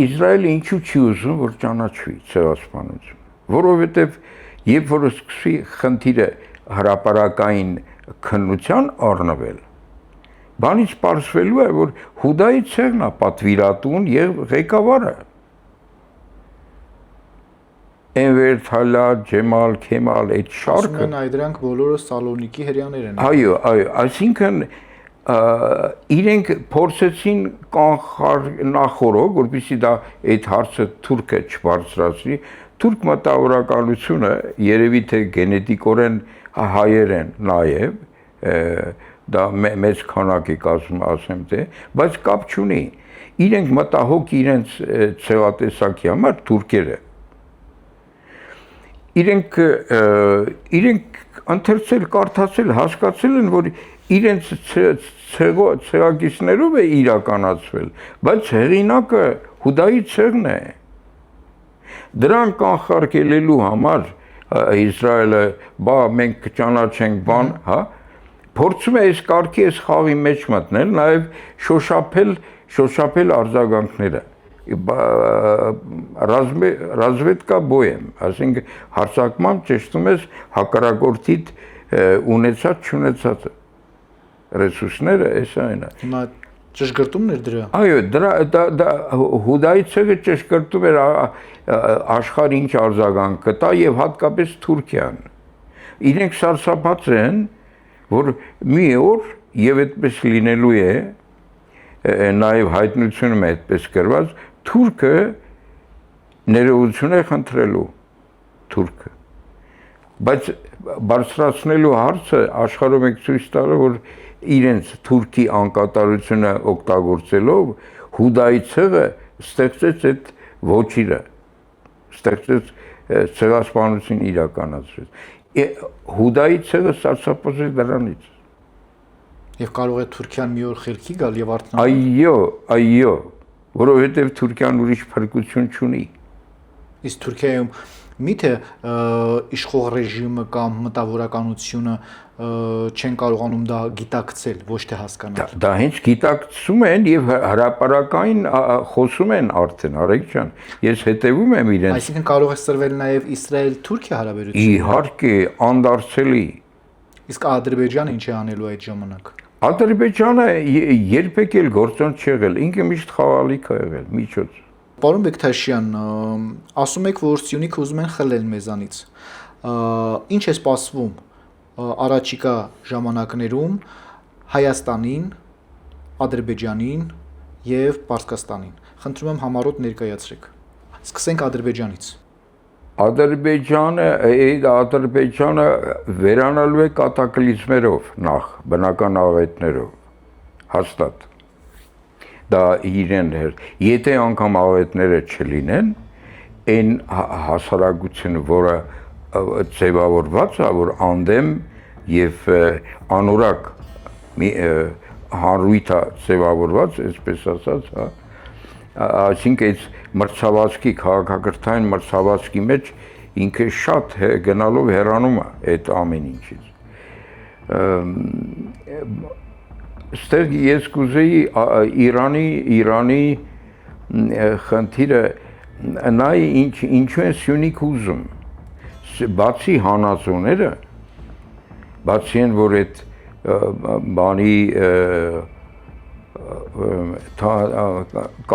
Իսրայելը ինչու չի ուզում, որ ճանաչվի ցեղասպանություն, որովհետեւ երբ որ սկսվի խնդիրը հրապարակային քննության առնվել, բանից պարզվելու է, որ Հուդայի ցեղն է պատվիրատուն եւ ղեկավարը։ Էնվեր Թալատ, Ջեմալ, Քեմալ, այդ շարքը։ Ասում են այդ դրանք բոլորը Սալոնիկի հрьяաներ են։ Այո, այսինքն իրենք փորձեցին կանխալ նախորդ, որպեսզի դա այդ հարցը թուրքը չբարձրացնի, թուրք մտավորականությունը երևի թե գենետիկորեն հայեր են նաև, դա մեծ քանակ է կազմում, ասեմ թե, բայց կապ չունի։ Իրենք մտահոգ իրենց ցեղատեսակի համար թուրքերը։ Իրենք ընթերցել, կարդացել, հասկացել են, որ իրենց ցեղակիցներով է իրականացվել, բայց հեղինակը Հուդայի ցեղն է։ Դրան կանխարգելելու համար Իսրայելը, բա մենք կճանաչենք բան, հա, փորձում է այս կարգի այս խաղի մեջ մտնել, նաև շոշափել արձագանքները։ Ռազմետկա բոյեմ, ասենք հարձակմամբ ճշտում ես հակառակորդիդ ունեցած չունեցածը։ Ռեսուրսները էս այն է։ Հիմա ճշգրտումն էր դրա։ Այո, դա Հուդայի ցեղը ճշգրտում էր աշխարհ ինչ արձագանք կտա եւ հատկապես Թուրքիան։ Իրենք սարսափած են, որ մի օր եւ այդպես լինելու է, նաեւ հայտնությունում է այդպես գրված, թուրքը ներողություն է խնդրելու, թուրքը։ Բայց բարձրացնելու հարցը աշխարհում եք ցույց տալու, որ իրենց թուրքի անկատարությունը օգտագործելով Հուդայի ցեղը ստեղծեց այդ ոչիրը, ստեղծեց ցեղասպանություն իրականացրեց։ Հուդայի ցեղը սարսափոз է դրանից։ Եվ կարող է Թուրքիան մի օր խելքի գալ եւ արթնանալ։ Այո, որովհետև Թուրքիան ուրիշ փրկություն չունի։ Իսկ Թուրքիայում միթե իշխող ռեժիմը կամ մտավորականությունը չեն կարողանում դա գիտակցել, ոչ թե հասկանալ։ Դա հենց գիտակցում են եւ հրապարակային խոսում են արդեն, Արեգ ջան։ Ես հետևում եմ իրենց։ Այսինքն կարող է սրվել նաեւ Իսրայել-Թուրքիա հարաբերությունը։ Իհարկե, անդարձելի։ Իսկ Ադրբեջանը ինչ է անելու այդ ժամանակ։ Ադրբեջանը երբեք էլ գործոն չի եղել, ինքը միշտ խաղալիք է եղել, միջոց։ Պարոն Բեկթաշյան, ասում եք, որ Սյունիքը ուզում են խլել մեզանից։ Ինչ է սպասվում առաջիկա ժամանակներում Հայաստանին, Ադրբեջանին եւ Պարսկաստանին։ Խնդրում եմ համառոտ ներկայացրեք։ Սկսենք Ադրբեջանից։ Ադրբեջանը վերանալու է կատակլիզմերով նախ, բնական աղետներով, հաստատ։ Դա իրեն էր։ Եթե անգամ աղետները չլինեն, այն հասարակությունը, որը ձևավորված է, որ անդեմ եւ անորակ մի հանրույթ է ձևավորված, այսպես ասած, հա, այսինքն այս մրցավազքի քաղաքակրթային մրցավազքի մեջ ինքը շատ գնալով հեռանում է այդ ամեն ինչից։ Ստեղ ես կուզեի Իրանի խնդիրը նայ ինչու են Սյունիք ուզում։ Բացի հանածոները, բացի են, որ այդ բանի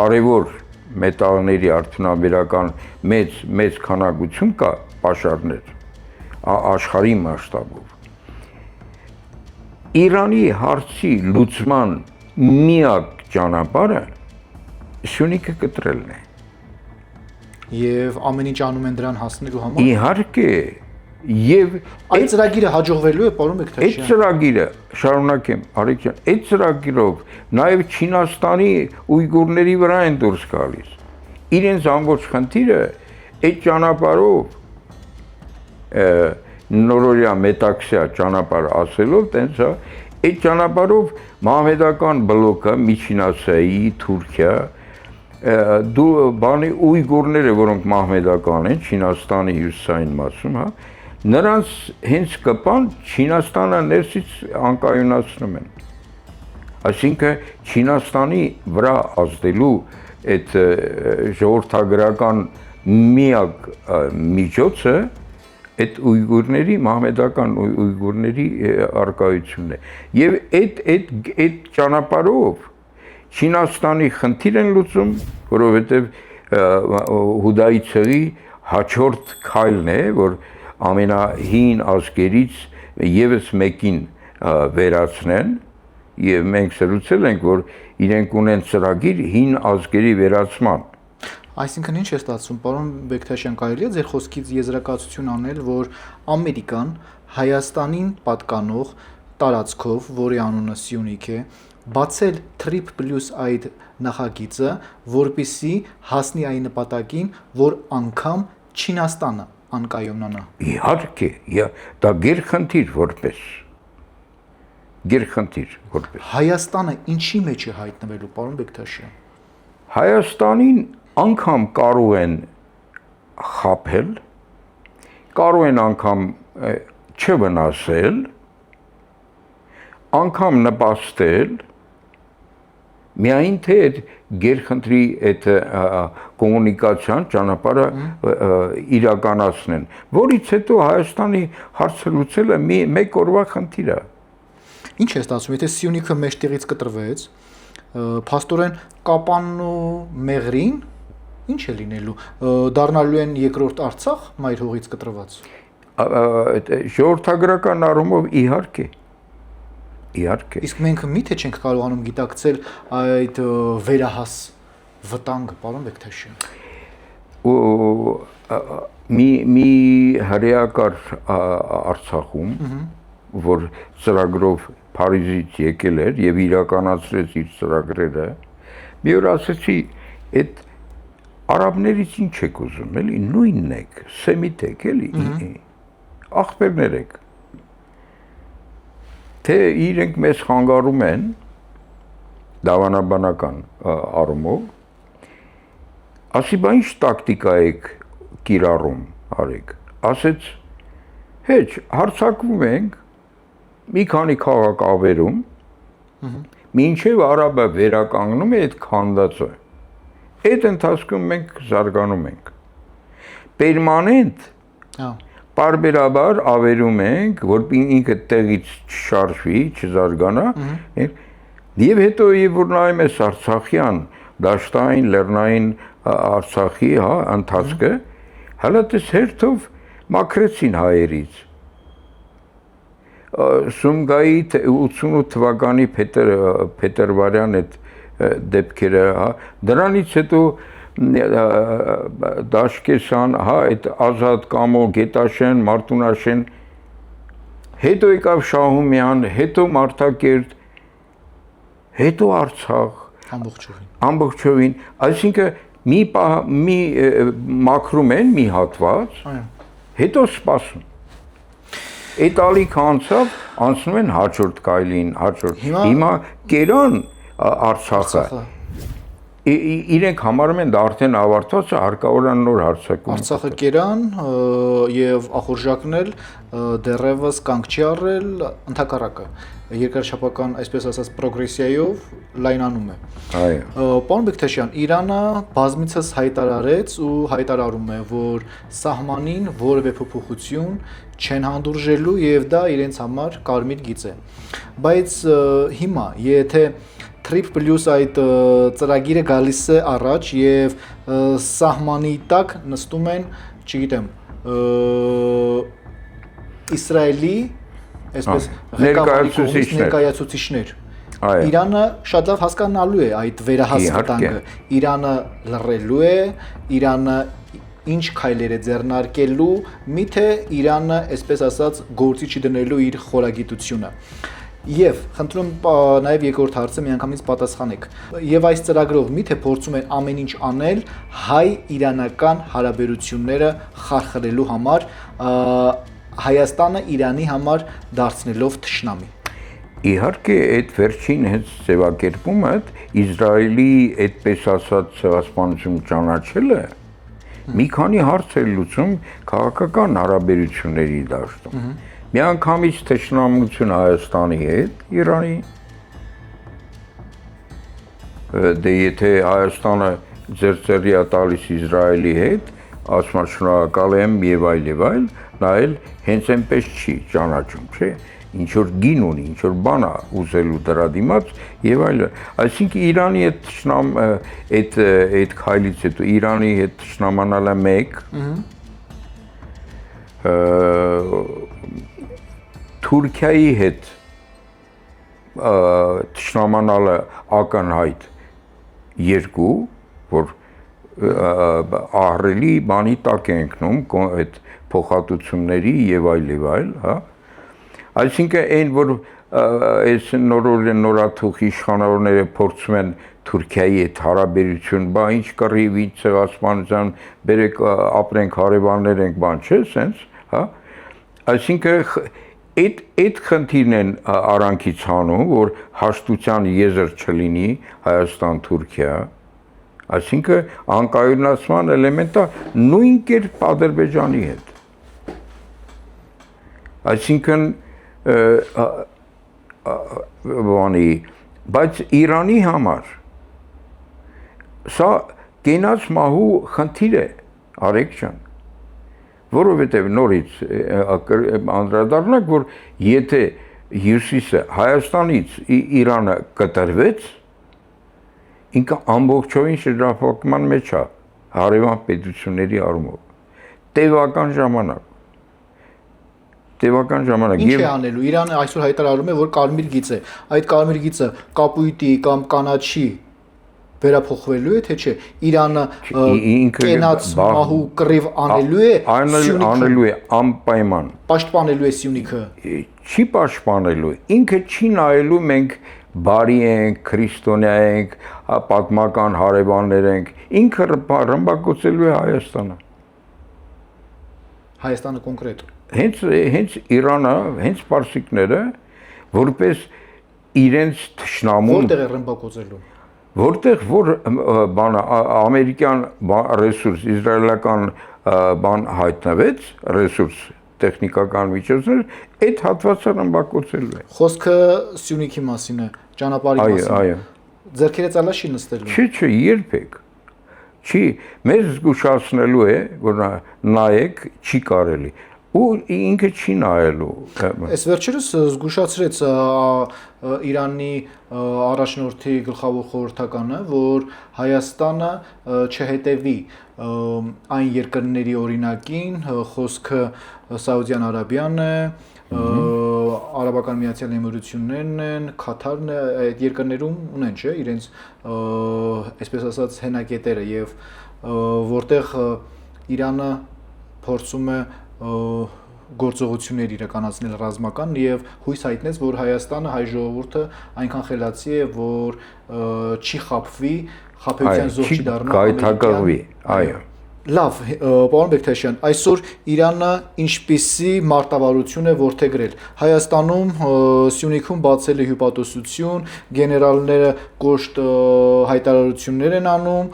կարևոր մետաղների արդյունաբերական մեծ քանակություն կա պաշարներ աշխարհի մասշտաբով։ Իրանի հարցի լուծման միակ ճանապարհը Սյունիքը կտրելն է։ Եվ ամեն ինչ անում են դրան հասնելու համար։ Իհարկե, եւ այդ ծրագիրը հաջողվելու է, պարոն Բեկթաշյան։ Այդ ծրագիրը, շարունակեմ, Արեգ ջան, այդ ծրագիրով նաեւ Չինաստանի ույգուրների վրա են դուրս գալիս։ Իրենց ամբողջ խնդիրը այդ ճանապարհով նորորյա մետաքսիա ճանապարհ ասելով, տենց է, այդ ճանապարհով մահմեդական բլոկը Միջին Ասիայի, Թուրքիա, բանի ույգուրները, որոնք մահմեդական են, Չինաստանի հյուսիսային մասում, հա, նրանց հենց կպան Չինաստանը ներսից անկայունացնում են։ Այսինքն Չինաստանի վրա ազդելու այդ ժողովրդագրական միակ միջոցը այդ ույգուրների, մահմեդական ույգուրների արկայությունն է։ Եվ այդ ճանապարհով Չինաստանի խնդիր են լուծում, որովհետև Հուդայի ցեղի հաջորդ քայլն է, որ ամենահին ազգերից եւս մեկին վերացնեն, եւ մենք սրուցել ենք, որ իրենք ունեն ծրագիր հին ազգերի վերացման։ Այսինքն ինչ է ստացվում, պարոն Բեկթաշյան, կարելի է ձեր խոսքից եզրակացություն անել, որ Ամերիկան Հայաստանին պատկանող տարածքով, որի անունը Սյունիք է, բացել Trip Plus այդ նախագիծը, որպիսի հասնի այն նպատակին, որ անգամ Չինաստանը անկայունանա։ Իհարկե, դա գերխնդիր որպես։ Հայաստանը ինչի մեջ է հայտնվելու, պարոն Բեկթաշյան։ Հայաստանին անգամ կարող են խաբել, կարող են անգամ չվնասել, անգամ նպաստել, միայն թե այդ գերխնդրի այդ կոմունիկացիան ճանապարհը իրականացնեն, որից հետո Հայաստանի հարցը լուծելը մեկ օրվա խնդիր է։ Ինչ է ստացվում, եթե Սյունիքը մեջտեղից կտրվեց, փաստորեն Կապանն ու Մեղրին ինչ է լինելու, դառնալու են երկրորդ Արցախ մայր հողից կտրված։ Ժողովրդագրական առումով իհարկե։ Իսկ մենք միթե չենք կարողանում գիտակցել այդ վերահաս վտանգը, պարոն Բեկթաշյան։ Մի հրեակար Արցախում, որ ծրագրով Փարիզից եկել էր եւ իրականացրեց իր ծրագրերը, Մի օր ասեցի, այդ արաբներից ինչ եք ուզում, էլի, նույնն եք, սեմիտ եք, էլի, ախպերներ եք։ Թե իրենք մեզ խանգարում են դավանաբանական առումով, ասի, բա ինչ տակտիկա եք կիրառում, արեք, ասեց, հեչ, հարցակվում ենք, մի քանի քաղաք ավերում, մինչև արաբը վերականգնում է այդ քանդածը, այդ ընթացքում մենք զարգանում ենք, պերմանենտ, պարբերաբար ավերում ենք, որ ինքը տեղից չշարժվի, չզարգանա, և հետո որ նայում ես Արցախյան, դաշտային, լեռնային Արցախի ընթացքը, հələ տես հերթով մաքրեցին հայերից։ Սումգայի 88 թվականի փետրվարյան այդ դեպքերը, դրանից հետո Դաշկեսան, այդ Ազատ Կամո, Գետաշեն, Մարտունաշեն, հետո եկավ Շահումյան, հետո Մարտակերտ, հետո Արցախ, ամբողջովին, այսինքն մի մաքրում են մի հատված, հետո սպասում։ Այդ ալիքը անցավ, անցնում են հաջորդ կայլին, հիմա կերան Արցախը, իրենք համարում են դա արդեն ավարտված է, հարկավոր է նոր հարձակում։ Արցախը կերան եւ ախորժակն էլ դեռևս կանգ չի առել, ընդհակառակը երկրաչափական, այսպես ասած, պրոգրեսիայով լայնանում է։ Այո։ Պարոն Բեկթեշյան, Իրանը բազմիցս հայտարարեց ու հայտարարում է, որ սահմանին որևէ փոփոխություն չեն հանդուրժելու եւ դա իրենց համար կարմիր գիծ է։ Բայց հիմա, եթե Trip Plus այդ ծրագիրը գալիս է առաջ եւ սահմանի տակ նստում են, չգիտեմ, Իսրայելի, այսպես ներկայացուցիչներ։ Իրանը շատ լավ հասկանալու է այդ վերահասկտանքը։ Իրանը լռելու է, Իրանը ինչ քայլեր է ձեռնարկելու, միթե Իրանը, այսպես ասած, գործի չդնելու իր խորագիտությունը։ Եվ խնդրում նաև երկրորդ հարցը միանգամից պատասխանեք։ Եվ այս ծրագրով միթե փորձում են ամեն ինչ անել հայ-իրանական հարաբերությունները խարխլելու համար, Հայաստանը Իրանի համար դարձնելով թշնամի։ Իհարկե, այդ վերջին հենց ձևակերպումը Իսրայելի այդպես ասած ցեղասպանություն ճանաչելը մի քանի հարց է լուծում քաղաքական հարաբերությունների դաշտում։ Միանգամից թշնամություն Հայաստանի հետ, Իրանի, դե եթե Հայաստանը ձեռձեռյա տալիս Իսրայելի հետ, ասում շնորհակալ եմ եւ այլ, նա էլ հենց այնպես չի ճանաչում, չէ՞, ինչ որ գին ունի, ինչ որ բան է ուզելու դրա դիմաց եւ այլն։ Այսինքն Իրանի հետ թշնամ այդ քայլից հետո Իրանի հետ թշնամանալը մեկ, Թուրքիայի հետ թշնամանալը ակնհայտ երկու, որ ահռելի բանի տակ է ընկնում այդ փոխհատուցումների եւ այլ, հա։ Այսինքն այն որ այս նորաթուխ իշխանավորները փորձում են Թուրքիայի հետ հարաբերություն, բա ինչ կռիվ, ինչ ցեղասպանության, բերեք ապրենք հարևաններ ենք, բան չէ, սենց, հա։ Այսինքն այդ խնդիրն են արանքից հանում, որ հաշտության եզր չլինի Հայաստան-Թուրքիա, այսինքն անկայունացման էլեմենտը նույն կերպ Ադրբեջանի հետ։ Այսինքն բայց Իրանի համար սա կենաց մահու խնդիր է, Արեգ ջան, որովհետև նորից անդրադառնանք, որ եթե հյուսիսը Հայաստանից Իրանը կտրվեց, ինքը ամբողջովին շրջափակման մեջ է հարևան պետությունների առումով, տևական ժամանակ։ Ինչ է անելու, Իրանը այսօր հայտարարում է, որ կարմիր գիծ է, այդ կարմիր գիծը կապույտի կամ կանաչի վերափոխվելու է, թե չէ, Իրանը կենաց մահու կռիվ անելու է, անելու է անպայման, պաշտպանելու է Սյունիքը, չի պաշտպանելու, ինքը չի նայելու մենք բարի ենք, քրիստոնյա ենք, պատմական հարևաններ ենք, ինքը ռմբակոծելու է Հայաստանը։ Հայաստանը կոնկրետ։ Հենց Իրանը, հենց պարսիկները, որպես իրենց թշնամուն, Որտեղ է ռմբակոծելու։ որտեղ որ բանը ամերիկյան ռեսուրս, իսրայելական բան հայտնվեց, ռեսուրս, տեխնիկական միջոցներ, այդ հատվածը ռմբակոծելու է։ Խոսքը Սյունիքի մասին է, ճանապարհի մասին։ Այո։ Ձերքերը ցալաշի նստելու։ Չի, երբեք։ Չի, մեզ զգուշացնելու է, որ նայեք, չի կարելի։ Ու ինքը չի նայելու։ Այս վերջերս զգուշացրեց Իրանի առաջնորդի գլխավոր խորհրդականը, որ Հայաստանը չհետևի այն երկրների օրինակին, խոսքը Սաուդյան Արաբիան է, Արաբական Միացյալ Էմիրություններն են, Քաթարն է, այդ երկրներում ունեն, չէ, իրենց այսպես ասած հենակետերը եւ որտեղ Իրանը փորձում է գործողություններ իրականացնել ռազմական եւ հույս հայտնեց, որ Հայաստանը, հայ ժողովուրդը այնքան խելացի է, որ չի խաբվի, խաբեության զոհ չի դառնա, գայթակղվի, այո։ Լավ, պարոն Բեկթաշյան, այսօր Իրանը ինչպիսի մարտավարություն է որդեգրել։ Հայաստանում Սյունիքում բացել է հյուպատոսություն, գեներալները կոշտ հայտարարություններ են անում,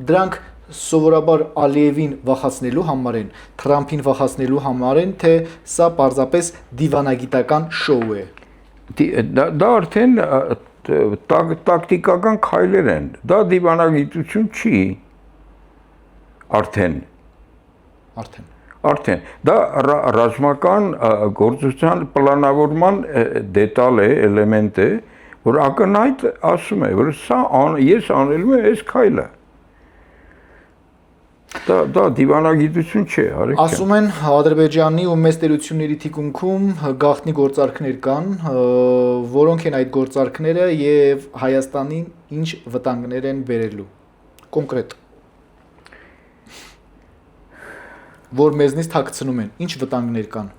դրանք սովորաբար Ալիևին վախացնելու համար են, Թրամփին վախացնելու համար են, թե սա պարզապես դիվանագիտական շոու է։ Դա արդեն տակտիկական քայլեր են։ Դա դիվանագիտություն չի։ Արդեն։ Դա ռազմական գործության պլանավորման դետալ է, էլեմենտ է, որ ակնհայտ ասում է, որ սա ես անելու եմ այս քայլը։ Դա դիվանագիտություն չէ, Արեգյան։ Ասում են Ադրբեջանի ու մեծ տերությունների թիկունքում գաղտնի գործարքներ կան, որոնք են այդ գործարքները եւ Հայաստանին ինչ վտանգներ են բերելու։ Կոնկրետ։ Որ մեզնից թաքցնում են, ինչ վտանգներ կան։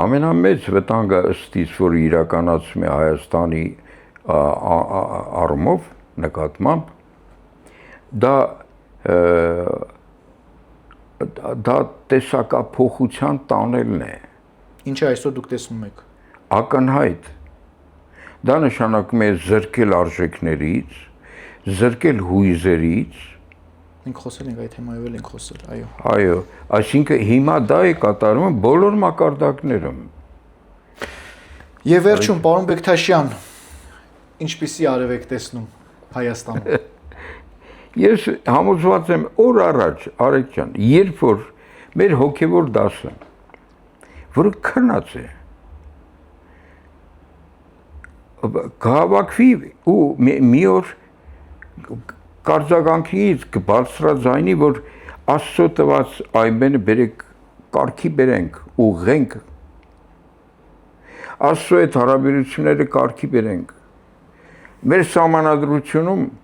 Ամենամեծ վտանգը ըստ իս, որ իրականացում է Հայաստանի առումով նկատմամբ, դա տեսակափոխության տանելն է։ Ինչը այսօր դուք տեսնում եք։ Ակնհայտ։ Դա նշանակում է զրկել արժեքներից, զրկել հույզերից։ Մենք խոսել ենք այդ թեմայով ենք խոսել, այո։ Այո, այսինքն հիմա դա է կատարվում բոլոր մակարդակներում։ Եվ վերջում, պարոն Բեկթաշյան, ինչպիսի արև եք տեսնում Հայաստանում։ Ես համոզված եմ օր առաջ, Արեգ ջան, երբ որ մեր հոգևոր դասը, որը քնած է, կհավաքվի ու մի օր կարձագանքից կբարձրաձայնի, որ Աստծո տված այմենը բերեք, կարգի բերենք, ուղղենք, Աստծո այդ հարաբերությունները կարգի բերենք, մեր սահմանադրությունում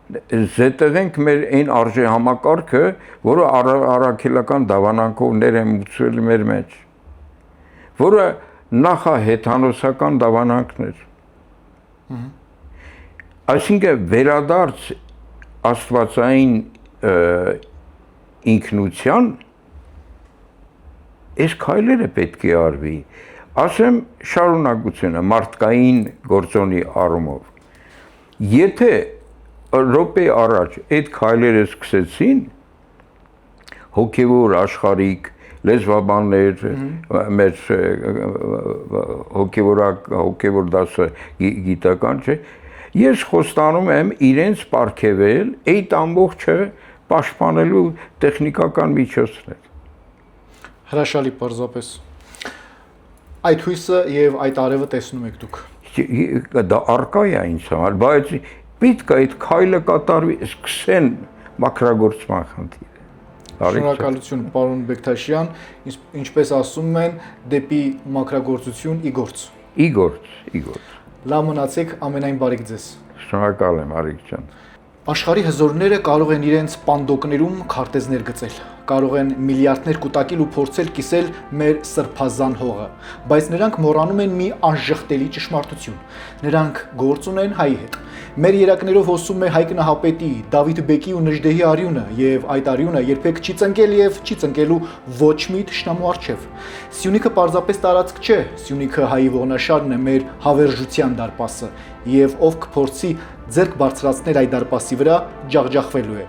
զետեղենք մեր այն արժե համակարգը, որը առաքելական դավանանքով են մուծվել մեր մեջ, որը նախահեթանոսական դավանանքներ։ Այսինքն վերադարձ աստվածային ինքնության այս քայլերը պետք է արվի, ասեմ շարունակությունը մարդկային գործոնի առումով։ Եթե րոպե առաջ այդ քայլերը սկսեցին հոգևոր աշխարհիկ լեզվաբաններ, մեր հոգևոր դասը գիտական չէ, ես խոստանում եմ իրենց պարգևել այդ ամբողջը պաշտպանելու տեխնիկական միջոցներ։ Հրաշալի պարզապես։ Այդ հույսը եւ այդ արևը տեսնում եք դուք։ Դա արկա է ինձ համար, բայց պետք է այդ քայլը կատարվի, սկսեն մաքրագործման խնդիրը։ Շնորհակալություն, պարոն Բեկթաշյան, ինչպես ասում են, դեպի մաքրագործություն ի գործ։ Ի գործ։ Լավ մնացեք, ամենայն բարիք ձեզ։ Շնորհակալ եմ, Արեգ ջան։ Աշխարհի հզորները կարող են իրենց պանդոկներում քարտեզներ գծել, կարող են միլիարդներ կուտակել ու փորձել կիսել մեր սրբազան հողը, բայց նրանք մոռանում են մի անժխտելի ճշմարտություն։ Նրանք գործ ունեն հայի հետ։ Մեր երակներով հոսում է Հայկ Նահապետի, Դավիթ Բեկի ու Նժդեհի արյունը, եւ այդ արյունը երբեք չի ծնկել եւ չի ծնկելու ոչ մի թշնամու առջև։ Սյունիքը պարզապես տարածք չէ, Սյունիքը հայի ողնաշարն է, մեր հավերժության դարպասը, եւ ով կփորձի ձեռք բարձրացնել այդ դարպասի վրա, ջախջախվելու է։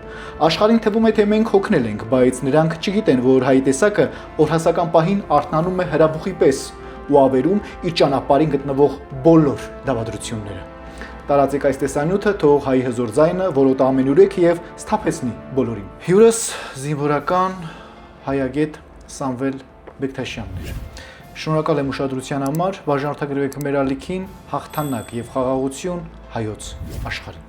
Աշխարհին թվում է, թե մենք հոգնել ենք, բայց նրանք չգիտեն, որ հայի տեսակը օրհասական պահին արթնանում է հրաբուխի պես ու ավերում իր ճանապարհին գտնվող բոլոր դավադրությունները։ Տարածեք այս տեսանյութը, թող հայի հզոր ձայնը որոտա ամենուրեք եւ սթափեցնի բոլորին։ Հյուրս զինվորական հայագետ Սամվել Բեկթաշյանն էր։ Շնորհակալ եմ ուշադրության համար, բաժանորդագրվեք մեր ալիքին, հաղթանակ եւ խաղաղություն հայոց աշխարհին։